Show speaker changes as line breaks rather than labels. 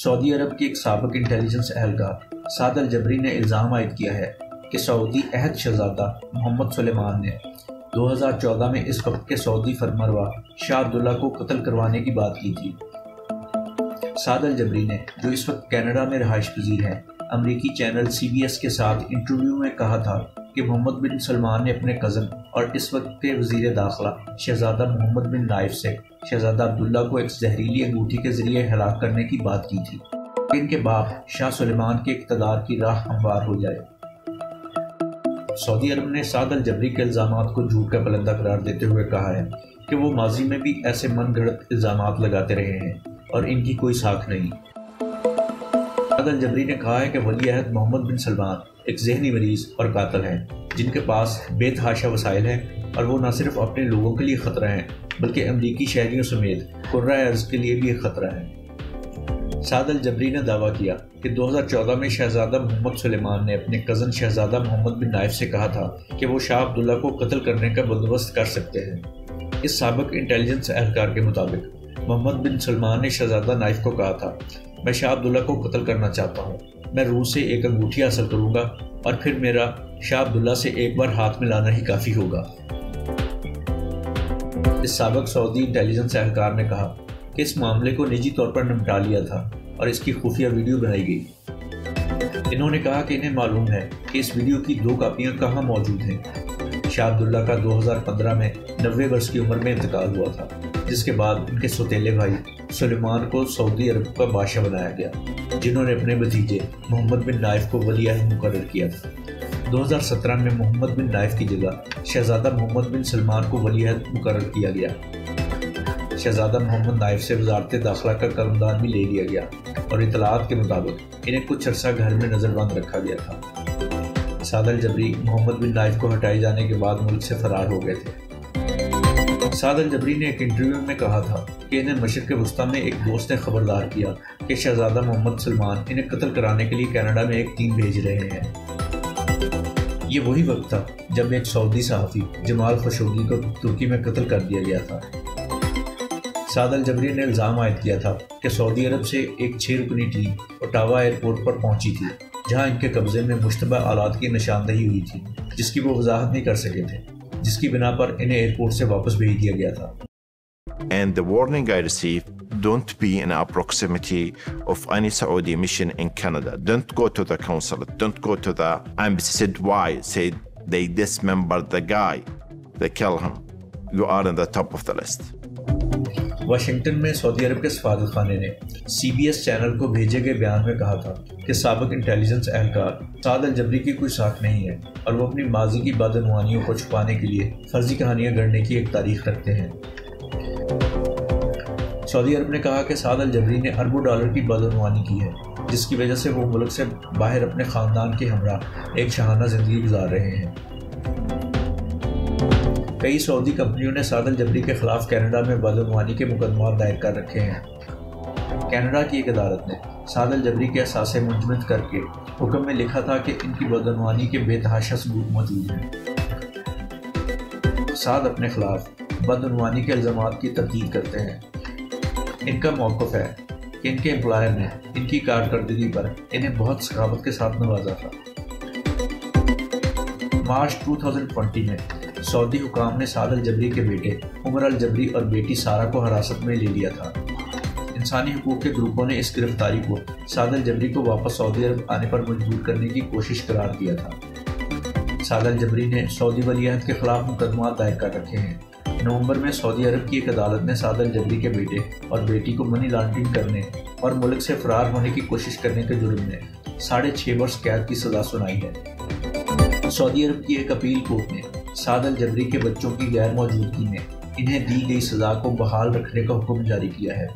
سعودی عرب کے ایک سابق انٹیلیجنس اہلکار سعد الجبری نے الزام عائد کیا ہے کہ سعودی عہد شہزادہ محمد سلیمان نے 2014 میں اس وقت کے سعودی فرمانروا شاہ عبداللہ کو قتل کروانے کی بات کی تھی۔ سعد الجبری نے، جو اس وقت کینیڈا میں رہائش پذیر ہیں، امریکی چینل CBS کے ساتھ انٹرویو میں کہا تھا کہ محمد بن سلمان نے اپنے کزن اور اس وقت کے وزیر داخلہ شہزادہ محمد بن نائف سے شہزادہ عبداللہ کو ایک زہریلی انگوٹھی کے ذریعے ہلاک کرنے کی بات کی تھی کہ ان کے باپ شاہ سلیمان کے اقتدار کی راہ ہموار ہو جائے۔ سعودی عرب نے سعد الجبری کے الزامات کو جھوٹ کا پلندہ قرار دیتے ہوئے کہا ہے کہ وہ ماضی میں بھی ایسے من گھڑت الزامات لگاتے رہے ہیں اور ان کی کوئی ساکھ نہیں۔ سعد الجبری نے کہا ہے کہ ولی عہد محمد بن سلمان ایک ذہنی مریض اور قاتل ہیں جن کے پاس بے تحاشا وسائل ہیں، اور وہ نہ صرف اپنے لوگوں کے لیے خطرہ ہیں بلکہ امریکی شہریوں سمیت قرہ ارض کے لیے بھی ایک خطرہ ہیں۔ سعد الجبری نے دعویٰ کیا کہ 2014 میں شہزادہ محمد سلیمان نے اپنے کزن شہزادہ محمد بن نائف سے کہا تھا کہ وہ شاہ عبداللہ کو قتل کرنے کا بندوبست کر سکتے ہیں۔ اس سابق انٹیلیجنس اہلکار کے مطابق محمد بن سلمان نے شہزادہ نائف کو کہا تھا، میں شاہ عبداللہ کو قتل کرنا چاہتا ہوں، میں روس سے ایک انگوٹھی حاصل کروں گا اور پھر میرا شاہ عبداللہ سے ایک بار ہاتھ ملانا ہی کافی ہوگا۔ اس سابق سعودی انٹیلیجنس اہلکار نے کہا کہ اس معاملے کو نجی طور پر نمٹا لیا تھا اور اس کی خفیہ ویڈیو بنائی گئی۔ انہوں نے کہا کہ انہیں معلوم ہے کہ اس ویڈیو کی 2 کاپیاں کہاں موجود ہیں۔ شاہ عبداللہ کا 2015 میں 90 برس کی عمر میں انتقال ہوا تھا، جس کے بعد ان کے سوتیلے بھائی سلیمان کو سعودی عرب کا بادشاہ بنایا گیا، جنہوں نے اپنے بھتیجے محمد بن نائف کو ولی عہد مقرر کیا تھا۔ 2017 میں محمد بن نائف کی جگہ شہزادہ محمد بن سلمان کو ولی عہد مقرر کیا گیا۔ شہزادہ محمد نائف سے وزارت داخلہ کا قلمدان بھی لے لیا گیا اور اطلاعات کے مطابق انہیں کچھ عرصہ گھر میں نظر بند رکھا گیا تھا۔ سعد الجبری محمد بن نائف کو ہٹائے جانے کے بعد ملک سے فرار ہو گئے تھے۔ سعد الجبری نے ایک انٹرویو میں کہا تھا کہ انہیں مشرق وسطیٰ میں ایک دوست نے خبردار کیا کہ شہزادہ محمد سلمان انہیں قتل کرانے کے لیے کینیڈا میں ایک ٹیم بھیج رہے ہیں۔ یہ وہی وقت تھا جب ایک سعودی صحافی جمال خشوگی کو ترکی میں قتل کر دیا گیا تھا۔ سعد الجبری نے الزام عائد کیا تھا کہ سعودی عرب سے ایک 6 رکنی ٹیم اوٹاوا ایئرپورٹ پر پہنچی تھی، جہاں ان کے قبضے میں مشتبہ آلات کی نشاندہی ہوئی تھی جس کی وہ وضاحت نہیں کر سکے تھے، جس کی بنا پر انہیں ایئرپورٹ سے واپس بھیج دیا گیا تھا۔
And the warning I received, don't be in proximity of any Saudi mission in Canada. Don't go to the consulate. Don't go to the embassy. Said why? Said they dismembered the guy. They kill him. You are in the top of the list.
Washington میں سعودی عرب کے سفارت خانے نے CBS channel کو بھیجے گئے بیان میں کہا تھا کہ سابق انٹیلیجنس اہلکار سعد الجبری کی کوئی ساکھ نہیں ہے اور وہ اپنی ماضی کی بدعنوانیوں کو چھپانے کے لیے فرضی کہانیاں گڑھنے کی ایک تاریخ رکھتے ہیں۔ سعودی عرب نے کہا کہ سعد الجبری نے اربوں ڈالر کی بدعنوانی کی ہے، جس کی وجہ سے وہ ملک سے باہر اپنے خاندان کے ہمراہ ایک شاہانہ زندگی گزار رہے ہیں۔ کئی سعودی کمپنیوں نے سعد الجبری کے خلاف کینیڈا میں بدعنوانی کے مقدمات دائر کر رکھے ہیں۔ کینیڈا کی ایک عدالت نے سعد الجبری کے اثاثے منجمد کر کے حکم میں لکھا تھا کہ ان کی بدعنوانی کے بے تحاشا ثبوت موجود ہیں۔ سعد اپنے خلاف بدعنوانی کے الزامات کی تردید کرتے ہیں۔ ان کا موقف ہے کہ ان کے امپلائر نے ان کی کارکردگی پر انہیں بہت سخاوت کے ساتھ نوازا تھا۔ مارچ 2020 میں سعودی حکام نے سعد الجبری کے بیٹے عمر الجبری اور بیٹی سارہ کو حراست میں لے لیا تھا۔ انسانی حقوق کے گروپوں نے اس گرفتاری کو سعد الجبری کو واپس سعودی عرب آنے پر مجبور کرنے کی کوشش قرار دیا تھا۔ سعد الجبری نے سعودی ولی عہد کے خلاف مقدمات دائر کر رکھے ہیں۔ نومبر میں سعودی عرب کی ایک عدالت نے سعد الجبری کے بیٹے اور بیٹی کو منی لانڈرنگ کرنے اور ملک سے فرار ہونے کی کوشش کرنے کے جرم میں 6.5 برس قید کی سزا سنائی ہے۔ سعودی عرب کی ایک اپیل کورٹ نے سعد الجبری کے بچوں کی غیر موجودگی میں انہیں دی گئی سزا کو بحال رکھنے کا حکم جاری کیا ہے۔